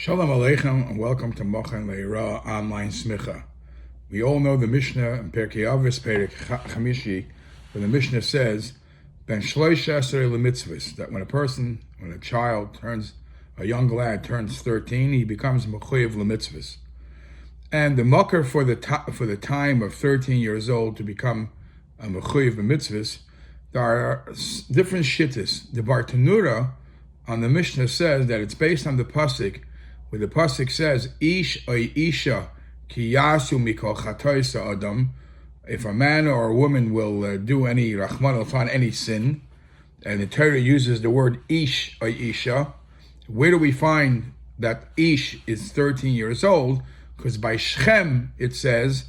Shalom Aleichem and welcome to Mochen Leira Online Smicha. We all know the Mishnah in Pirkei Avos Perek Chamishi, where the Mishnah says, Ben Shloisha Esrei Lemitzvos, that when a young lad turns 13, he becomes Mechuyev Lemitzvos. And the Makar for the time of 13 years old to become a Mechuyev Lemitzvos, there are different shittas. The Bartanura on the Mishnah says that it's based on the pasuk, where the pasuk says, "Ish oy isha ki yasu mikol chatoisa adam." If a man or a woman will do any rachman al any sin, and the Torah uses the word ish oy isha, where do we find that ish is 13 years old? Because by Shechem it says,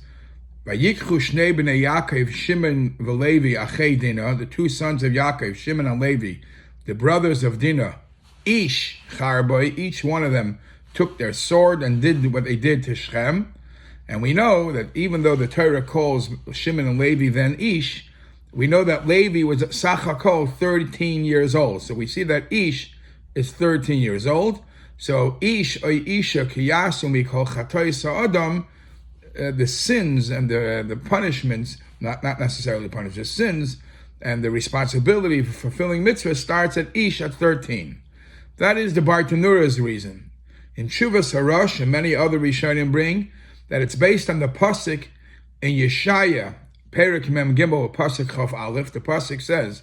"Vayikchu shnei bnei Yaakov Shimon v'Levi achei Dina," the two sons of Yaakov, Shimon and Levi, the brothers of Dina, ish charboy, each one of them took their sword and did what they did to Shechem. And we know that even though the Torah calls Shimon and Levi then Ish, we know that Levi was Sachakol 13 years old. So we see that Ish is 13 years old. So Ish oy Isha kiyasu mikol chatois ha'adam, the sins and the punishments, not necessarily punishments, the sins and the responsibility for fulfilling mitzvah starts at Ish at 13. That is the Bartanura's reason. In Shuvas Harash and many other Rishonim bring that it's based on the pasuk in Yeshaya, Perek Mem Gimel, pasuk Chav Aleph. The pasuk says,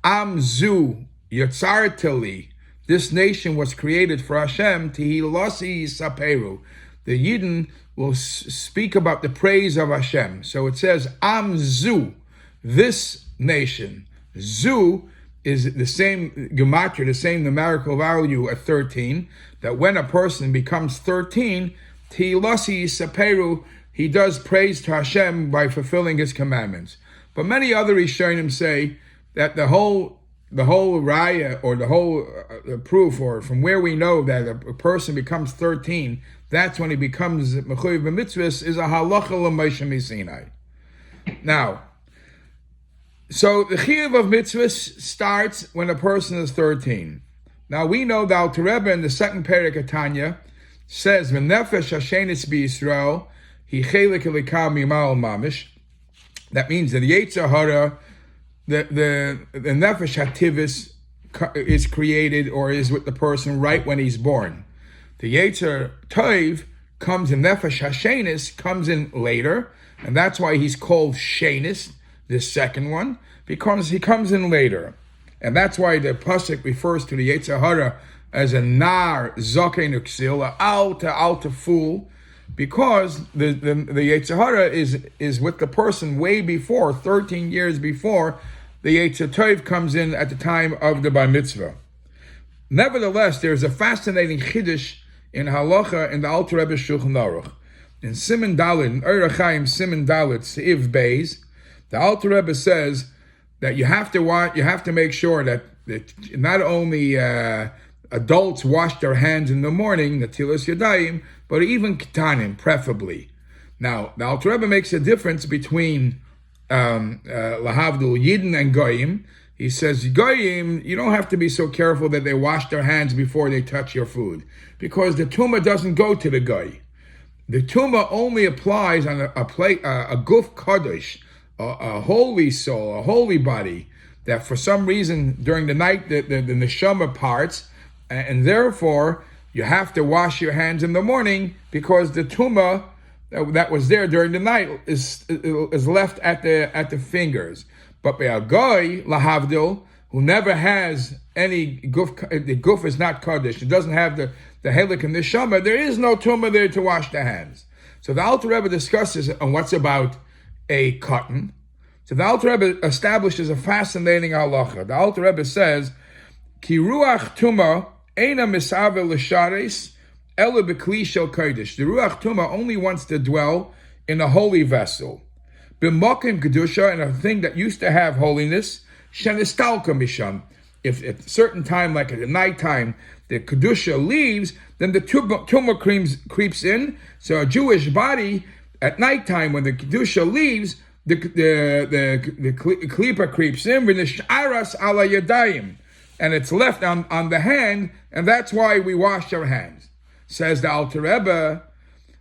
"Am zu yotzarteli," this nation was created for Hashem. Tehilasi saperu, the Yidden will speak about the praise of Hashem. So it says, "Am zu," this nation. Zu is the same gematria, the same numerical value at 13, that when a person becomes 13, Tehilasi Saperu, he does praise to Hashem by fulfilling his commandments. But many other Rishonim say that the whole raya, or the whole proof, or from where we know that a person becomes 13, that's when he becomes Mechuyev B'mitzvos, is a halacha l'Moshe Sinai. Now, so the chiyuv of mitzvahs starts when a person is 13. Now we know the Alter Rebbe in the second Perek of Tanya says, "V'nefesh hashenis b'Yisrael hi chelik elikam mimal mamish." That means that the Yetzer Hara, the nefesh hativis is created or is with the person right when he's born. The Yetzer Tov comes in, nefesh hashenis comes in later, and that's why he's called shenis, this second one, because he comes in later. And that's why the pasuk refers to the Yetzer Hara as a nar zokein uksil, a alta fool, because the Yetzer Hara is with the person way before, 13 years before the Yetzer Tov comes in at the time of the Bar Mitzvah. Nevertheless, there's a fascinating chiddush in halacha in the Alter Rebbe Shulchan Aruch. In Siman Dalet, in Orach Chaim Siman Dalet, Seiv Beis, the Alter Rebbe says that you have to make sure that not only adults wash their hands in the morning, natilas yadayim, but even ketanim, preferably. Now, the Alter Rebbe makes a difference between lahavdul yidden and goyim. He says goyim, you don't have to be so careful that they wash their hands before they touch your food, because the tumah doesn't go to the goy. The tumah only applies on a guf kadosh, a holy soul, a holy body, that for some reason during the night the neshama parts, and therefore you have to wash your hands in the morning, because the tumah that was there during the night is left at the fingers. But by a goy lahavdil, who never has any guf, the guf is not kaddish, it doesn't have the helik and the neshama, there is no tumah there to wash the hands. So the Alter Rebbe discusses on what's about a cotton. So the Alter Rebbe establishes a fascinating halacha. The Alter Rebbe says, "Ki ruach tuma eina misave l'shares ela b'kli shel kodesh." The ruach tuma only wants to dwell in a holy vessel, b'mokim kedusha, in a thing that used to have holiness, shenistalka misham. If at a certain time, like at the nighttime, the kedusha leaves, then the tuma creeps in. So a Jewish body, at nighttime, when the kedusha leaves, the klipa creeps in, v'nish'aras ala yadayim, and it's left on the hand, and that's why we wash our hands. says the Alter Rebbe,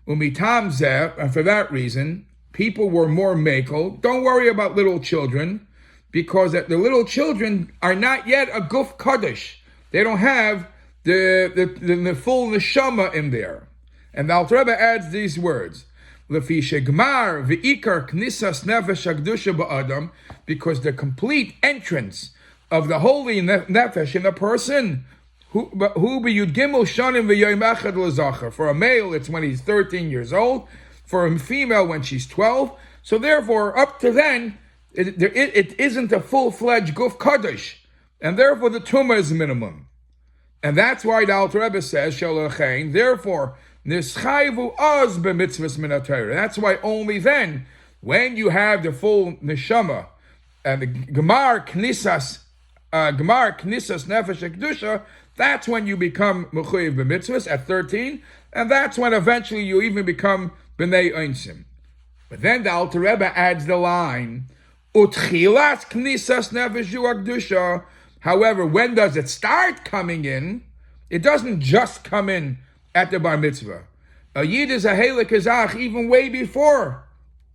umitam zeh, and for that reason, people were more makel. Don't worry about little children, because the little children are not yet a guf kaddish. They don't have the full neshama in there. And the Alter Rebbe adds these words: Lefi shegmar v'ikar knisas nefesh hakdusha ba'adam, because the complete entrance of the holy nefesh in a person, who b'yud gimel shanim v'yoyim echad l'zachar. For a male, it's when he's 13 years old. For a female, when she's 12. So therefore, up to then, it isn't a full-fledged guf kaddish, and therefore the tumah is minimum. And that's why the Alter Rebbe says, Shalachein, therefore, nischayvu oz b'mitzvahs min haTorah. That's why only then, when you have the full neshama, and the gemar knisas nefesh kedusha, that's when you become mechuyev b'mitzvahs at 13, and that's when eventually you even become b'nei einsim. But then the Alter Rebbe adds the line, utchilas knisas nefesh kedusha. However, when does it start coming in? It doesn't just come in at the bar mitzvah. A yid is a helik azach even way before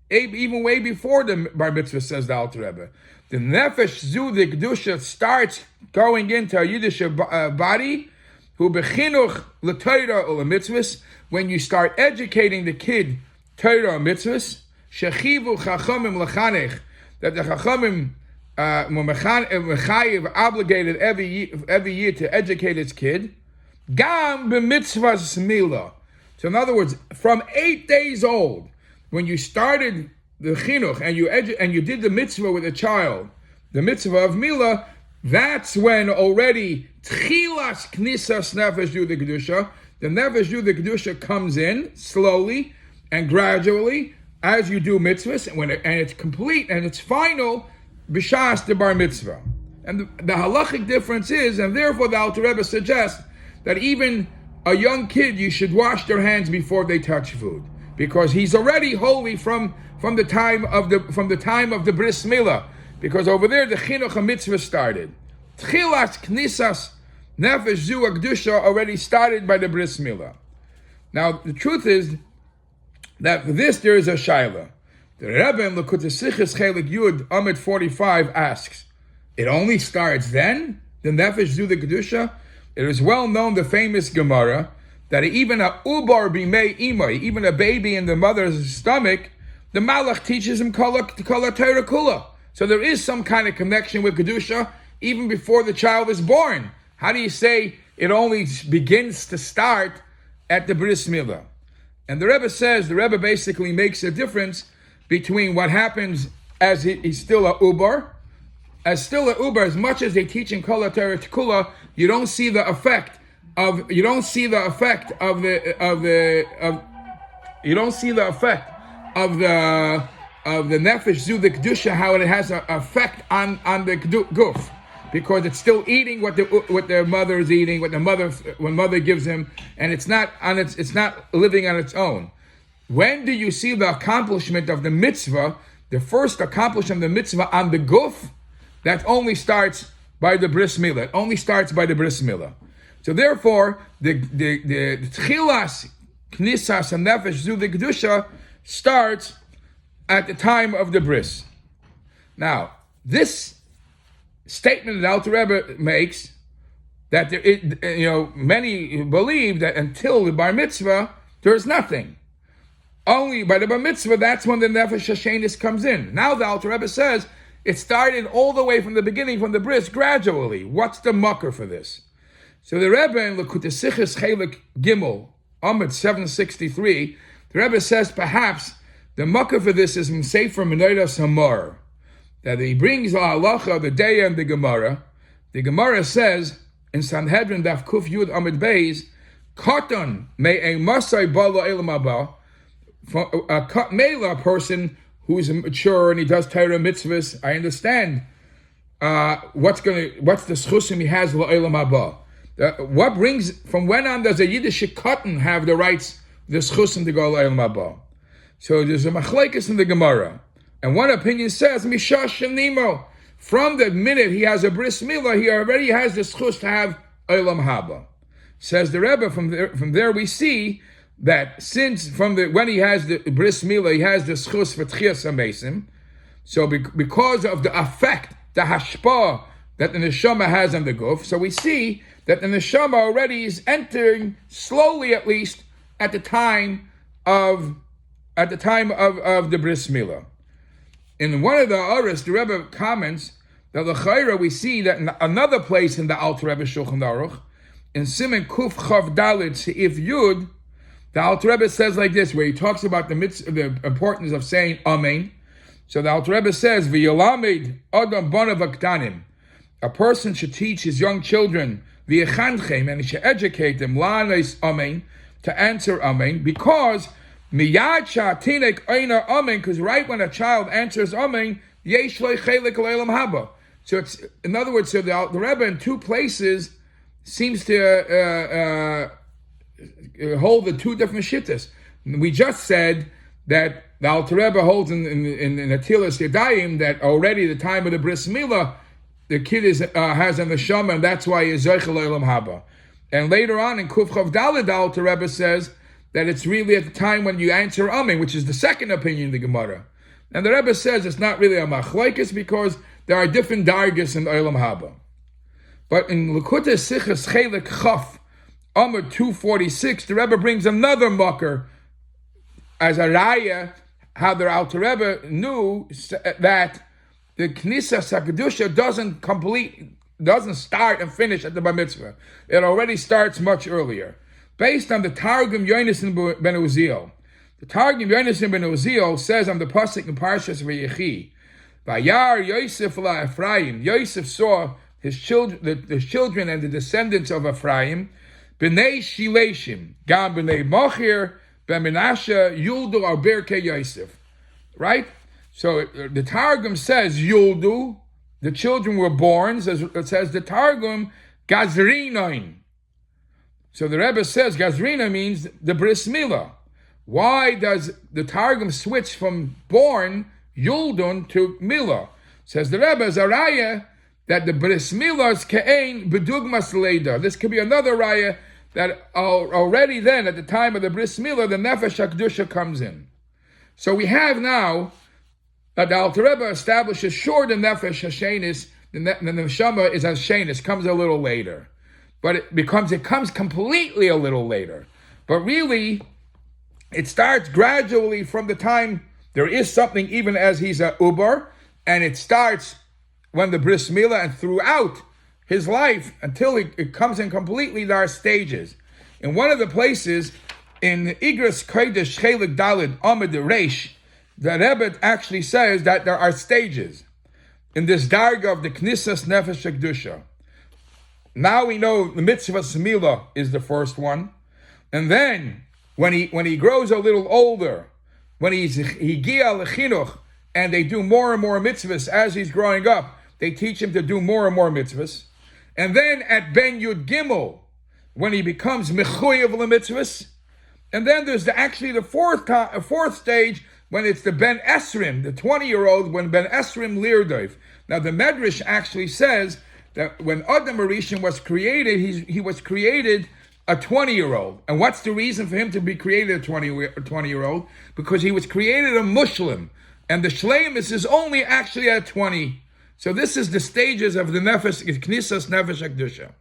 the bar mitzvah, says the Alter Rebbe. The nefesh zu the kedusha starts going into a Yiddish body, who bechinuch l'Torah or mitzvahs, when you start educating the kid Torah or mitzvahs, shechivu chachamim l'chanech, that the chachamim mechayiv obligated every year to educate his kid. Gam b'mitzvahs milah. So in other words, from 8 days old, when you started the chinuch and you did the mitzvah with a child, the mitzvah of milah, that's when already tchilas knisas nefesh du the kedusha, the nefesh du the kedusha comes in slowly and gradually as you do mitzvahs, and it's complete and it's final. B'shas the bar mitzvah. And the halachic difference is, and therefore the Alter Rebbe suggests that even a young kid, you should wash their hands before they touch food, because he's already holy from the time of the bris milah, because over there the chinuch mitzvah started. Tchilas knisas nefesh zu hakdusha already started by the bris milah. Now the truth is that for this there is a shaila. The Rebbe in Lekut Sichos Chelik Yud Amid 45 asks, it only starts then? The Nefesh Zu the Kedusha? It is well known, the famous Gemara, that even a ubar bimei imai, even a baby in the mother's stomach, the Malach teaches him kala Torah kula. So there is some kind of connection with Kedusha even before the child is born. How do you say it only begins to start at the Bris Milah? And the Rebbe basically makes a difference between what happens as he's still a ubar. As much as they teach him kala Torah kula, you don't see the effect of the nefesh zu the kedusha, how it has an effect on the guf, because it's still eating what the mother is eating, when mother gives him, and it's not living on its own. When do you see the accomplishment of the mitzvah? The first accomplishment of the mitzvah on the guf, that only starts by the bris milah. It only starts by the bris milah. So therefore, the tchilas knisas and nefesh zu the kedusha starts at the time of the bris. Now, this statement that Alter Rebbe makes, that many believe that until the bar mitzvah there is nothing. Only by the bar mitzvah, that's when the nefesh hashenis comes in. Now the Alter Rebbe says it started all the way from the beginning, from the bris, gradually. What's the mucker for this? So the Rebbe in Lekut Sichos Chelik Gimel, Amud 763, the Rebbe says perhaps the mucker for this is from Sefer Meneiras Hamor, that he brings the halacha, the Deya, and the Gemara. The Gemara says in Sanhedrin Daf Kuf Yud Amud Beis, Katan may a masai bala elam haba, a male person who's mature and he does Torah mitzvahs. I understand what's the schusim he has la'elam haba. What brings, from when on does a Yiddish katan have the rights, the schusim to go la'elam haba? So there's a machlekes in the Gemara, and one opinion says mishash nimo. From the minute he has a bris milah, he already has the schus to have olam haba. Says the Rebbe, from there we see that since when he has the bris milah, he has the schus for tchias hamesim. So because of the effect, the hashpah that the neshama has on the guf, so we see that the neshama already is entering slowly, at least at the time of the bris milah. In one of the aris, the Rebbe comments that l'chayra we see that in another place in the Alter Rebbe Shulchan Aruch, in Siman Kuf Chav Daled Seif Yud, the Alter Rebbe says like this, where he talks about the importance of saying Amen. So the Alter Rebbe says, "V'yolamed Adam Bonav Aktanim." A person should teach his young children v'yechanchem, and he should educate them la'anes Amen, to answer Amen, because miyad sha'atinek oina Amen, because right when a child answers Amen, yesh lo chelik leilam haba. So it's, in other words, so the Rebbe in two places seems to hold the two different shittas. We just said that the Alter Rebbe holds in Atilas Yadayim that already the time of the bris milah, the kid has an neshama, and that's why he is zeichel leilam haba. And later on in Kuf Chav Daled, the Alter Rebbe says that it's really at the time when you answer Amen, which is the second opinion of the Gemara. And the Rebbe says it's not really a machlokes because there are different dargis in Olam Haba. But in Lekutei Sichos Chelik Chaf, Amud 246, the Rebbe brings another mucker as a raya, how the Alter Rebbe knew that the Knisas HaKedusha doesn't start and finish at the Bar Mitzvah. It already starts much earlier. Based on the Targum Yonasan ben Uziel. The Targum Yonasan ben Uziel says on the pasuk in Parshas Vayechi, Vayar Yosef la Ephraim. Yosef saw his children, the children and the descendants of Ephraim, B'nei Shileshim, Gam B'nei Machir, Ben Menashe, Yuldu al Birkei Yosef. Right? So the Targum says Yuldu, the children were born. It says the Targum Gazrinoin. So the Rebbe says Gazrina means the bris milah. Why does the Targum switch from born, Yuldun, to milah? Says the Rebbe, Zaraya, that the bris milah is ke'ein bedugmas leida. This could be another raya that already then, at the time of the bris milah, the nefesh hakdusha comes in. So we have now that the Alter Rebbe establishes sure the nefesh hashenis, the neshama is hashenis, comes a little later. But it comes completely a little later. But really, it starts gradually from the time there is something, even as he's a uber, and it starts when the bris milah and throughout his life until it comes in completely. There are stages. In one of the places in Igros Kodesh Chelik Daled Amud Reish, the Rebbe actually says that there are stages in this darga of the Knisas Nefesh Kedusha. Now we know the mitzvah milah is the first one, and then when he grows a little older, when he giya lechinuch, and they do more and more mitzvahs as he's growing up, they teach him to do more and more mitzvahs, and then at Ben Yud Gimel, when he becomes mechuyev lemitzvahs, and then there's the fourth stage when it's the Ben Esrim, the 20-year-old, when Ben Esrim Lirdov. Now the Medrash actually says that when Adam Arishan was created, he was created a 20-year-old. And what's the reason for him to be created a 20-year-old? Because he was created a Muslim. And the Shleimus is only actually at 20. So this is the stages of the Nefesh, Knisas Nefesh HaKdusha.